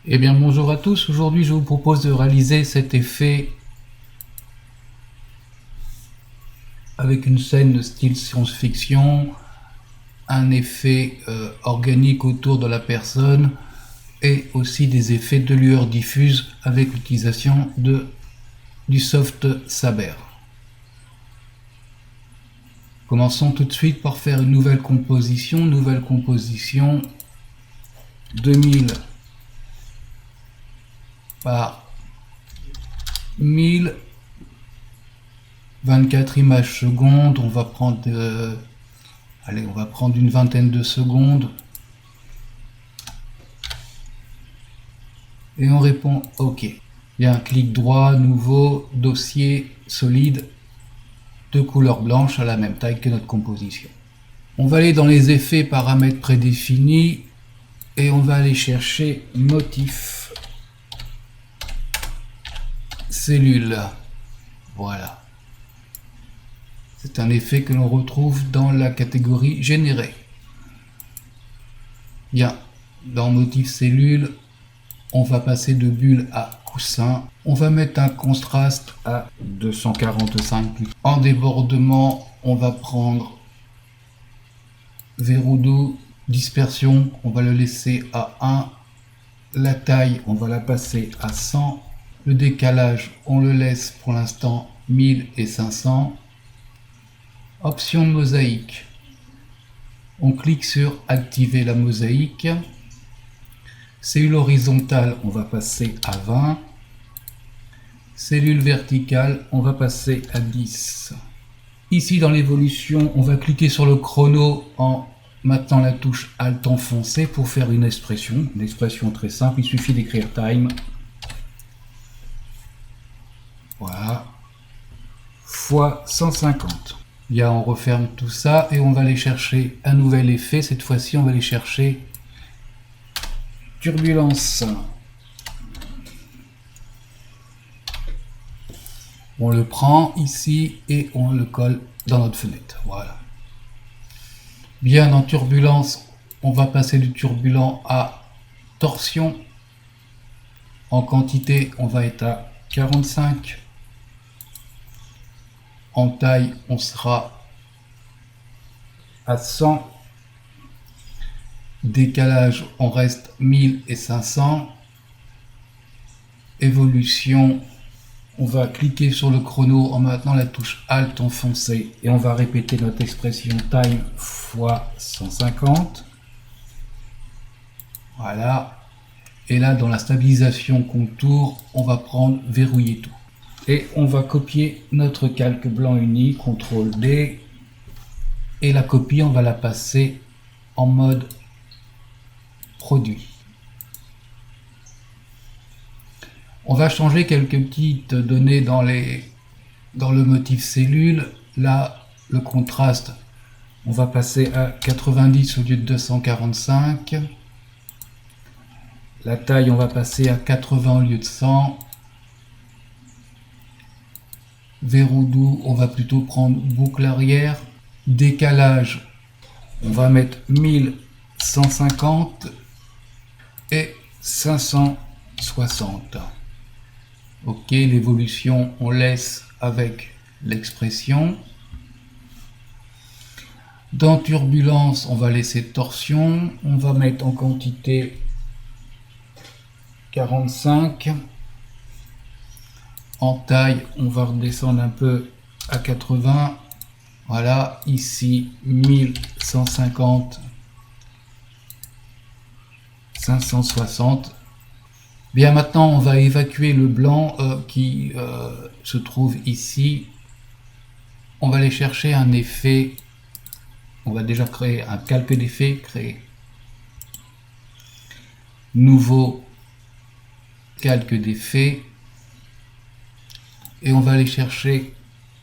Eh bien bonjour à tous, aujourd'hui je vous propose de réaliser cet effet avec une scène de style science-fiction, un effet organique autour de la personne et aussi des effets de lueur diffuse avec l'utilisation du soft Saber. Commençons tout de suite par faire une nouvelle composition 2000 par 1000, 24 images secondes. On va prendre on va prendre une vingtaine de secondes et on répond OK. Il y a un clic droit, nouveau, dossier, solide, de couleur blanche à la même taille que notre composition. On va aller dans les effets, paramètres prédéfinis et on va aller chercher motif, cellule. Voilà. C'est un effet que l'on retrouve dans la catégorie générée. Bien, dans motif cellule, on va passer de bulle à coussin. On va mettre un contraste à 245. En débordement, on va prendre verrou doux, dispersion, on va le laisser à 1. La taille, on va la passer à 100. Le décalage, on le laisse pour l'instant 1000 et 500. Option mosaïque. On clique sur activer la mosaïque. Cellule horizontale, on va passer à 20. Cellule verticale, on va passer à 10. Ici dans l'évolution, on va cliquer sur le chrono en maintenant la touche Alt enfoncée pour faire une expression très simple. Il suffit d'écrire time. Voilà. Fois 150. Bien, on referme tout ça et on va aller chercher un nouvel effet. Cette fois-ci, on va aller chercher turbulence. On le prend ici et on le colle dans notre fenêtre. Voilà. Bien, dans turbulence, on va passer du turbulent à torsion. En quantité, on va être à 45. En taille, on sera à 100. Décalage, on reste 1000 et 500. Évolution, on va cliquer sur le chrono en maintenant la touche Alt enfoncée et on va répéter notre expression time fois 150. Voilà. Et là, dans la stabilisation contour, on va prendre verrouiller tout. Et on va copier notre calque blanc uni, CTRL D. Et la copie, on va la passer en mode produit. On va changer quelques petites données dans le motif cellule. Là, le contraste, on va passer à 90 au lieu de 245. La taille, on va passer à 80 au lieu de 100. Verrou doux, on va plutôt prendre boucle arrière. Décalage, on va mettre 1150 et 560. Ok, l'évolution, on laisse avec l'expression. Dans turbulence, on va laisser torsion. On va mettre en quantité 45. En taille, on va redescendre un peu à 80. Voilà, ici 1150, 560. Bien, maintenant, on va évacuer le blanc qui se trouve ici. On va aller chercher un effet. On va déjà créer un calque d'effet, créer nouveau calque d'effet. Et on va aller chercher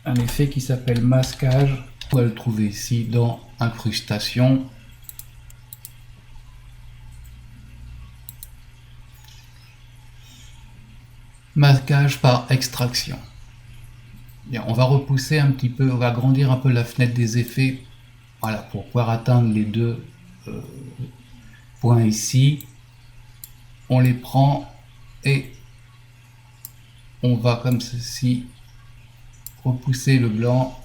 un effet qui s'appelle masquage. On va le trouver ici dans incrustation. Masquage par extraction. Bien, on va repousser un petit peu, on va agrandir un peu la fenêtre des effets. Voilà, pour pouvoir atteindre les deux points ici. on les prend et on va comme ceci repousser le blanc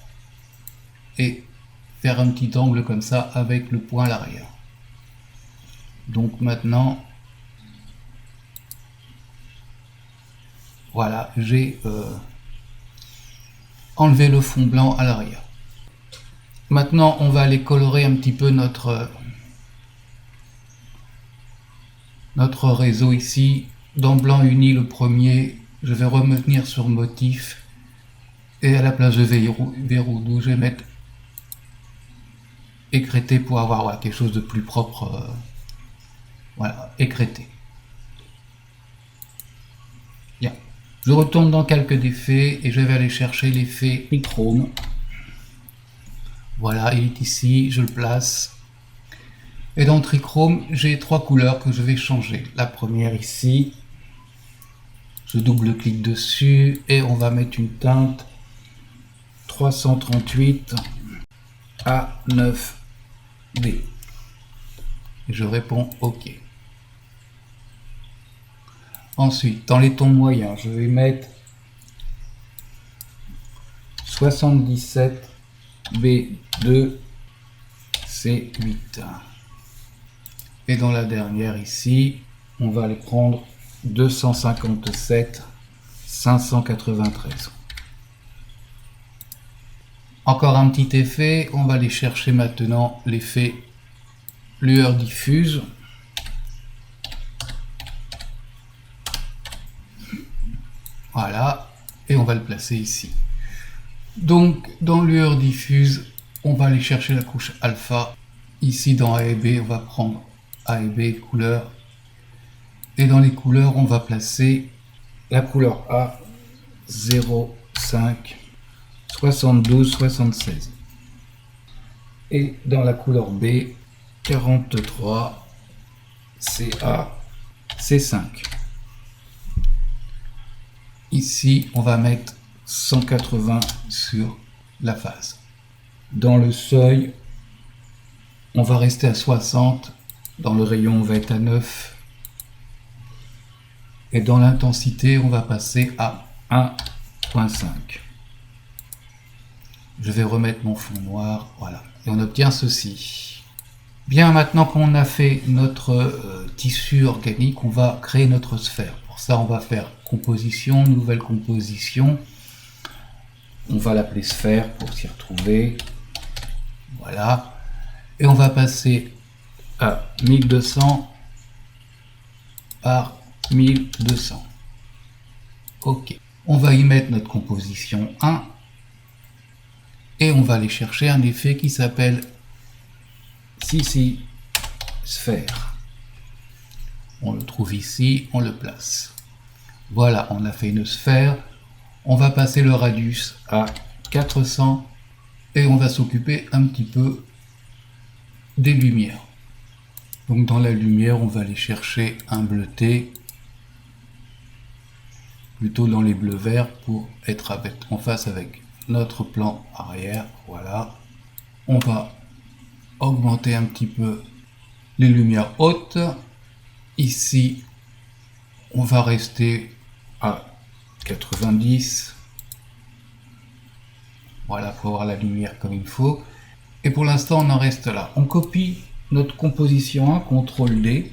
et faire un petit angle comme ça avec le point à l'arrière. Donc maintenant, voilà, j'ai enlevé le fond blanc à l'arrière. Maintenant, on va aller colorer un petit peu notre réseau ici. Dans blanc uni, le premier, je vais revenir sur motif et à la place de verrou, je vais mettre écrété pour avoir voilà, quelque chose de plus propre. Voilà, écrété. Bien. Je retourne dans calque d'effets et je vais aller chercher l'effet trichrome. Voilà, il est ici, je le place. Et dans trichrome, j'ai trois couleurs que je vais changer. La première ici, je double-clique dessus et on va mettre une teinte 338 A9B. Et je réponds OK. Ensuite, dans les tons moyens, je vais mettre 77 B2 C8. Et dans la dernière ici, on va aller prendre 257 593. Encore un petit effet, on va aller chercher maintenant l'effet lueur diffuse. Voilà, et on va le placer ici. Donc, dans lueur diffuse, on va aller chercher la couche alpha. Ici, dans A et B, on va prendre A et B couleur. Et dans les couleurs, on va placer la couleur A 0, 5, 72, 76. Et dans la couleur B, 43, CA, C5. Ici, on va mettre 180 sur la face. Dans le seuil, on va rester à 60. Dans le rayon, on va être à 9. Et dans l'intensité, on va passer à 1.5. Je vais remettre mon fond noir, voilà. Et on obtient ceci. Bien, maintenant qu'on a fait notre tissu organique, on va créer notre sphère. Pour ça, on va faire composition, nouvelle composition. On va l'appeler sphère pour s'y retrouver. Voilà. Et on va passer à 1200 par 1200. OK. On va y mettre notre composition 1. Et on va aller chercher un effet qui s'appelle CC Sphère. On le trouve ici, on le place. Voilà, on a fait une sphère. On va passer le radius à 400 et on va s'occuper un petit peu des lumières. Donc dans la lumière, on va aller chercher un bleuté, plutôt dans les bleus verts pour être en face avec notre plan arrière. Voilà, on va augmenter un petit peu les lumières hautes. Ici, on va rester à 90. Voilà, pour avoir la lumière comme il faut. Et pour l'instant, on en reste là. On copie notre composition 1, CTRL D.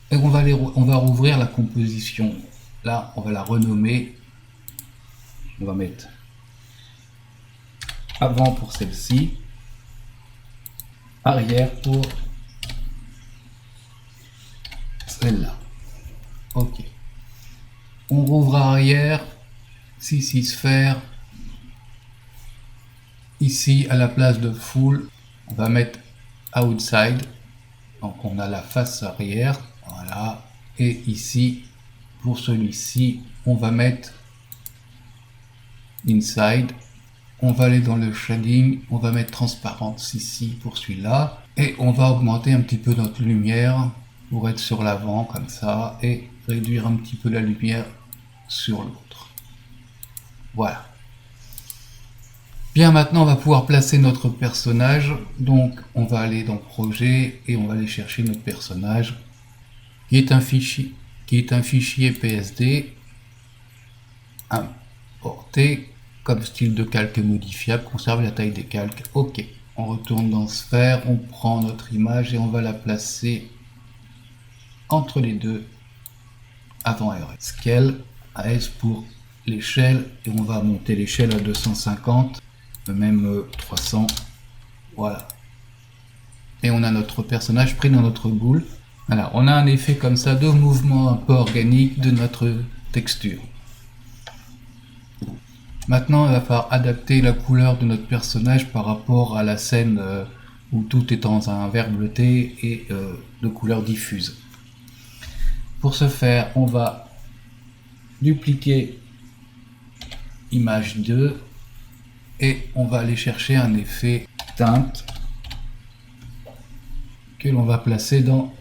Et on va rouvrir la composition. Là, on va la renommer. On va mettre avant pour celle-ci, arrière pour celle-là. OK. On rouvre arrière, CC Sphère. Ici, à la place de full, on va mettre outside. Donc on a la face arrière. Voilà. Et ici, pour celui-ci, on va mettre inside. On va aller dans le shading, on va mettre transparence ici pour celui-là. Et on va augmenter un petit peu notre lumière pour être sur l'avant comme ça et réduire un petit peu la lumière sur l'autre. Voilà. Bien, maintenant on va pouvoir placer notre personnage. Donc on va aller dans projet et on va aller chercher notre personnage. qui est un fichier PSD importé comme style de calque modifiable, conserve la taille des calques. Ok, on retourne dans Sphère, on prend notre image et on va la placer entre les deux avant RS. Scale, AS pour l'échelle, et on va monter l'échelle à 250, même 300, voilà. Et on a notre personnage pris dans notre boule. Alors, on a un effet comme ça de mouvement un peu organique de notre texture. Maintenant, il va falloir adapter la couleur de notre personnage par rapport à la scène où tout est dans un vert bleuté et de couleur diffuse. Pour ce faire, on va dupliquer image 2 et on va aller chercher un effet teinte que l'on va placer dans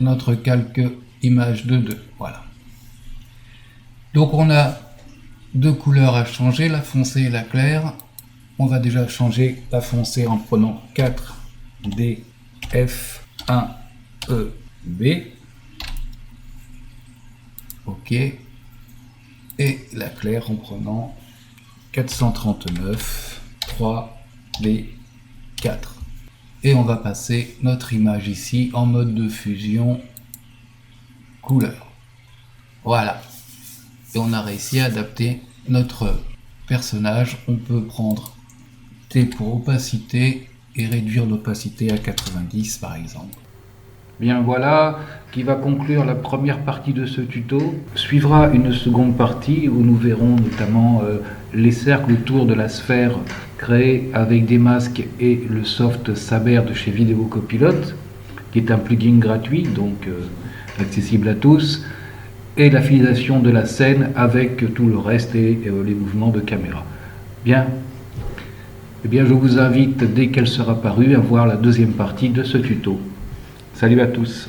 notre calque image 2.2. Voilà. Donc on a deux couleurs à changer, la foncée et la claire. On va déjà changer la foncée en prenant 4 D F 1 E B. OK. Et la claire en prenant 439 3 D 4. Et on va passer notre image ici en mode de fusion couleur. Voilà. Et on a réussi à adapter notre personnage. On peut prendre T pour opacité et réduire l'opacité à 90 par exemple. Bien voilà, qui va conclure la première partie de ce tuto. Suivra une seconde partie où nous verrons notamment les cercles autour de la sphère créés avec des masques et le soft Saber de chez Vidéo Copilote, qui est un plugin gratuit, donc accessible à tous, et la finalisation de la scène avec tout le reste et les mouvements de caméra. Bien, eh bien, je vous invite, dès qu'elle sera parue, à voir la deuxième partie de ce tuto. Salut à tous!